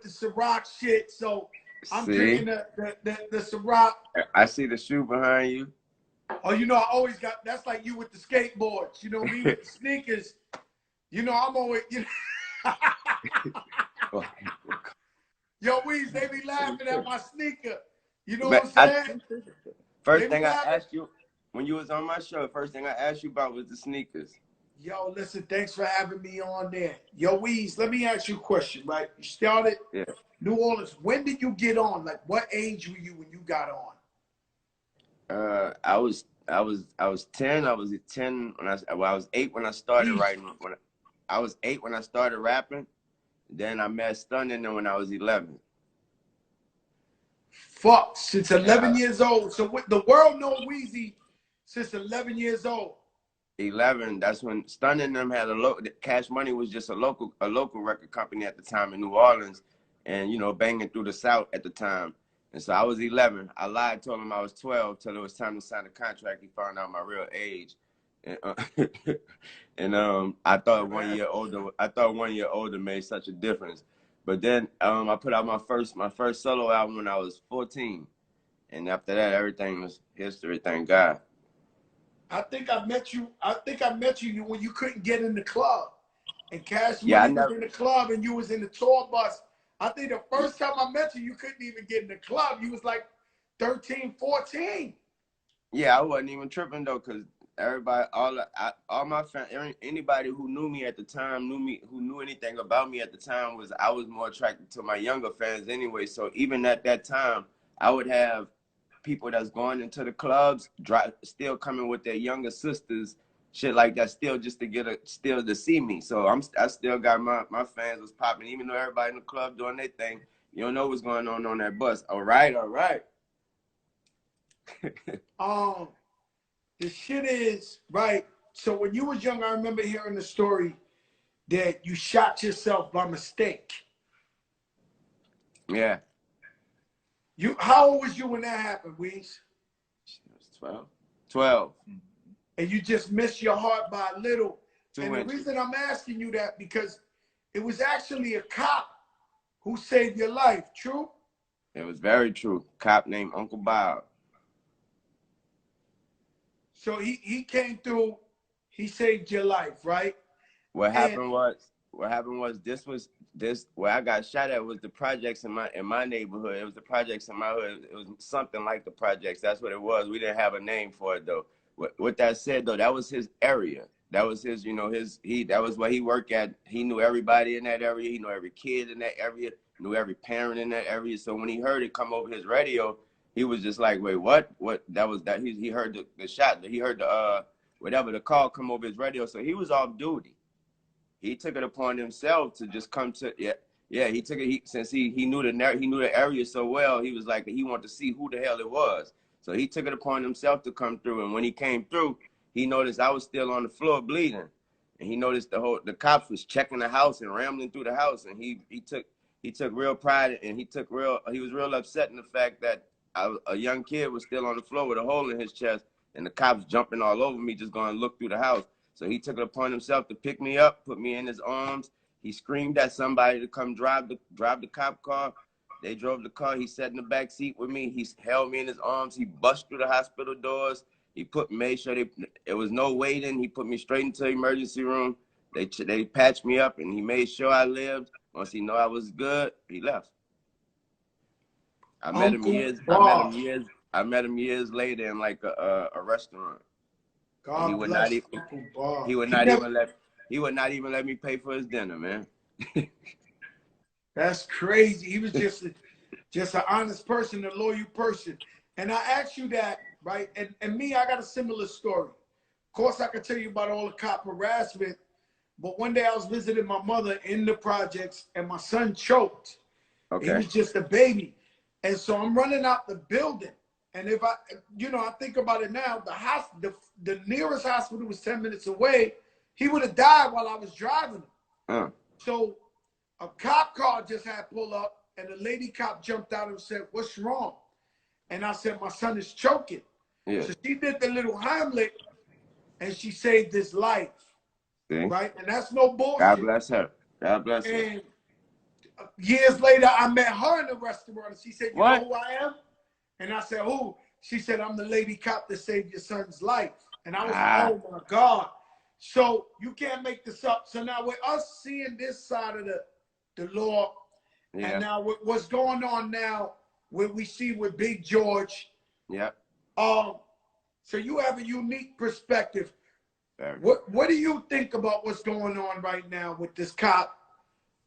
the Ciroc shit, so I'm See? drinking the Ciroc. I see the shoe behind you. Oh, you know, I always got, that's like you with the skateboards. You know, me with the sneakers. You know, I'm always, you know. Yo, Weez, they be laughing at my sneaker. You know what I'm saying? First thing I asked you, when you was on my show, first thing I asked you about was the sneakers. Yo, listen, thanks for having me on there. Yo, Weez, let me ask you a question, right? You started New Orleans. When did you get on? Like, what age were you when you got on? I was 10. I was 10 when I was 8 when I started writing. I was 8 when I started rapping. Then I met Stunning when I was 11. Fuck, since 11 years old. So what, the world know Weezy since 11 years old. 11. That's when Stunning them had Cash Money was just a local record company at the time in New Orleans, and you know, banging through the South at the time. And so I was 11. I lied, told him I was 12 till it was time to sign the contract. He found out my real age, and I thought 1 year older. I thought 1 year older made such a difference. But then I put out my first solo album when I was 14, and after that, everything was history. Thank God. I think I met you when you couldn't get in the club, and Cash Money was in the club, and you was in the tour bus. I think the first time I met you, you couldn't even get in the club. You was like 13, 14. Yeah, I wasn't even tripping though, cause everybody, all my fans, anybody who knew me at the time, who knew anything about me at the time, I was more attracted to my younger fans anyway. So even at that time, I would have people that's going into the clubs, still coming with their younger sisters, shit like that, still just to see me. So I still got my fans was popping, even though everybody in the club doing their thing. You don't know what's going on that bus. All right. The shit is right. So when you was young, I remember hearing the story that you shot yourself by mistake. Yeah. How old was you when that happened, Weez? I was 12. And you just missed your heart by a little. 2 and inches. The reason I'm asking you that, because it was actually a cop who saved your life. True? It was very true. Cop named Uncle Bob. So he came through. He saved your life, right? What happened was this where I got shot at was the projects in my neighborhood. It was the projects in my hood. It was something like the projects. That's what it was. We didn't have a name for it though. With that said though, that was his area. That was his, that was where he worked at. He knew everybody in that area. He knew every kid in that area, knew every parent in that area. So when he heard it come over his radio, he was just like, wait, what? What? That was that. He heard the shot. He heard the whatever the call come over his radio. So he was off duty. He took it upon himself to just come to he took it. Since he knew the area so well, he was like, he wanted to see who the hell it was. So he took it upon himself to come through. And when he came through, he noticed I was still on the floor bleeding, and he noticed the cops was checking the house and rambling through the house. And he took real pride, and he was real upset in the fact that a young kid was still on the floor with a hole in his chest, and the cops jumping all over me, just going to look through the house. So he took it upon himself to pick me up, put me in his arms. He screamed at somebody to come drive the cop car. They drove the car. He sat in the back seat with me. He held me in his arms. He busted through the hospital doors. He made sure there was no waiting. He put me straight into the emergency room. They patched me up, and he made sure I lived. Once he knew I was good, he left. I met him years later in like a restaurant. God he would bless He would not even let me pay for his dinner, man. That's crazy. He was just an honest person, a loyal person. And I asked you that, right? And me, I got a similar story. Of course, I could tell you about all the cop harassment, but one day I was visiting my mother in the projects, and my son choked. Okay. He was just a baby. And so I'm running out the building. And if I think about it now, the nearest hospital was 10 minutes away. He would have died while I was driving him. So a cop car just had pulled up, and the lady cop jumped out and said, "What's wrong?" And I said, "My son is choking." Yeah. So she did the little Heimlich, and she saved his life. See? Right? And that's no bullshit. God bless her. God bless her. And years later, I met her in the restaurant, and she said, "You What? know who I am?" And I said, "Who?" She said, "I'm the lady cop that saved your son's life." And I was like, Ah, "Oh my God!" So you can't make this up. So now with us seeing this side of the law, yeah, and now what's going on now, what we see with Big George, yeah. so you have a unique perspective. Very. What do you think about what's going on right now with this cop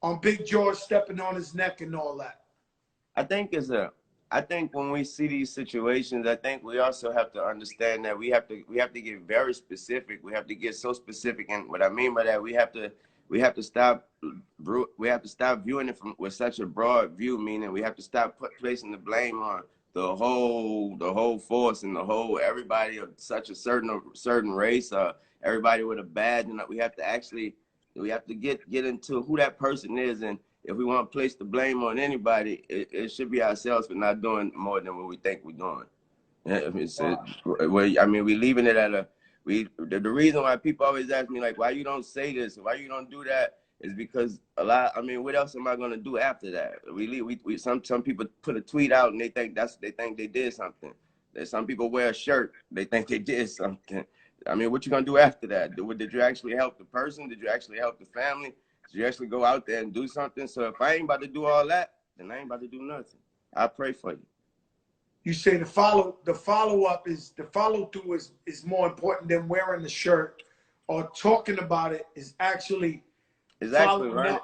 on Big George stepping on his neck and all that? I think when we see these situations, I think we also have to understand that we have to get very specific. We have to get so specific, and what I mean by that, we have to stop viewing it from with such a broad view. Meaning, we have to stop placing the blame on the whole force and the whole everybody of such a certain race or everybody with a badge, and we have to get into who that person is. And if we want to place the blame on anybody, it should be ourselves for not doing more than what we think we're doing. I mean, we leaving it at the reason why people always ask me, like, why you don't say this, why you don't do that, is because I mean, what else am I gonna do after that? Some people put a tweet out and they think they did something. Some people wear a shirt, they think they did something. I mean, what you gonna do after that? Did you actually help the person? Did you actually help the family? Did you actually go out there and do something? So if I ain't about to do all that, then I ain't about to do nothing. I pray for you. You say the follow up is the follow through is more important than wearing the shirt or talking about it. Is actually learning.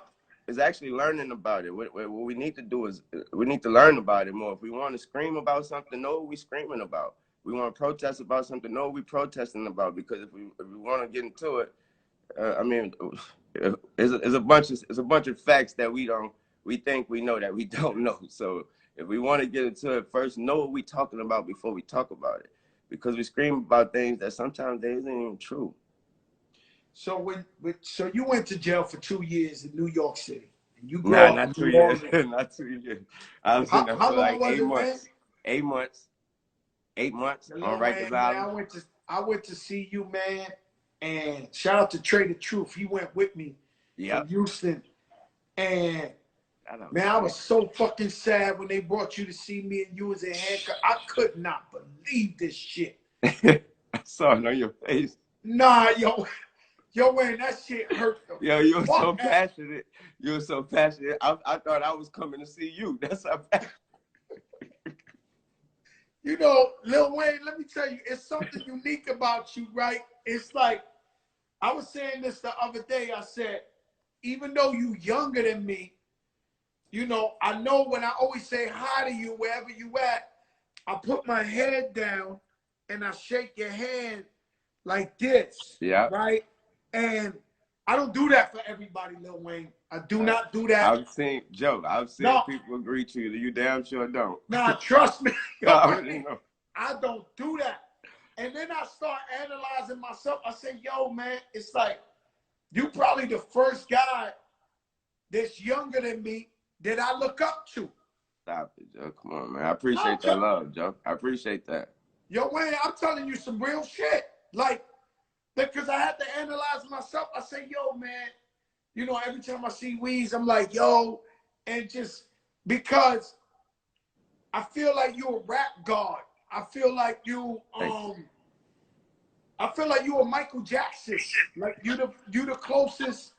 It's actually learning about it. What we need to do is we need to learn about it more. If we want to scream about something, know what we're screaming about. We want to protest about something, know what we're protesting about. Because if we want to get into it, I mean, it's a bunch of facts that we think we know that we don't know. So if we want to get into it, first know what we're talking about before we talk about it, because we scream about things that sometimes they isn't even true. So so you went to jail for 2 years in New York City, and you grew Nah, up not in 2 New years. Orleans. Not 2 years. I was in there How for long like was 8 it, man? months. 8 months. 8 months on Lil Rikers Wayne, man, Island. I went to see you, man, and shout out to Trey the Truth. He went with me from Yep. Houston, and man, I was so fucking sad when they brought you to see me and you was in handcuffs. I could not believe this shit. I saw it on your face. Nah, yo, Wayne, that shit hurt the Yo, you were so fuck out. passionate. You were so passionate. I thought I was coming to see you. That's how passionate. You know, Lil Wayne, let me tell you, it's something unique about you, right? It's like, I was saying this the other day. I said, even though you younger than me, you know, I know when I always say hi to you, wherever you at, I put my head down and I shake your hand like this, Yeah. right? And I don't do that for everybody, Lil Wayne. I do not do that. I've seen people greet you. You damn sure don't. Nah, trust me. I don't do that. And then I start analyzing myself. I say, yo, man, it's like, you probably the first guy that's younger than me that I look up to. Stop it, Joe. Come on, man. I appreciate that love, Joe. I appreciate that. Yo, Wayne, I'm telling you some real shit. Like, because I had to analyze myself. I say, yo, man, you know, every time I see Weez, I'm like, yo, and just because I feel like you're a rap god. I feel like you I feel like you a Michael Jackson. Like you the closest